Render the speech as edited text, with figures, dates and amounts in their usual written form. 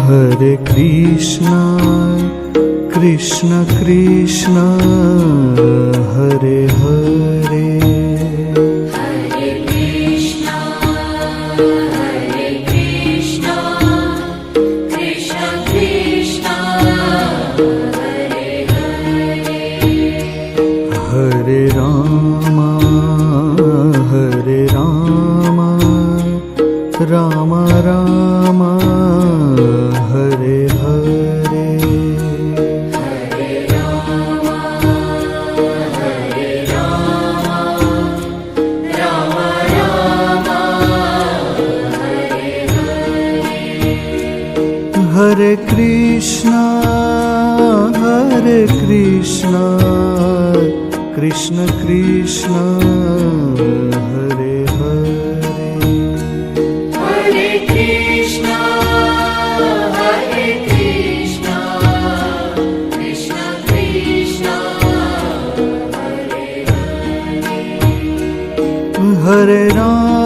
Hare Krishna, Krishna Krishna, Hare Hare. Hare Krishna, Krishna Krishna, Hare Hare. Hare Rama, Rama Rama, Hare Hare. Hare Rama, Rama Rama, Hare Hare. Hare Krishna, Krishna Krishna, Hare Hare. Hare Krishna, Krishna Krishna, Hare Hare. Hare Rama,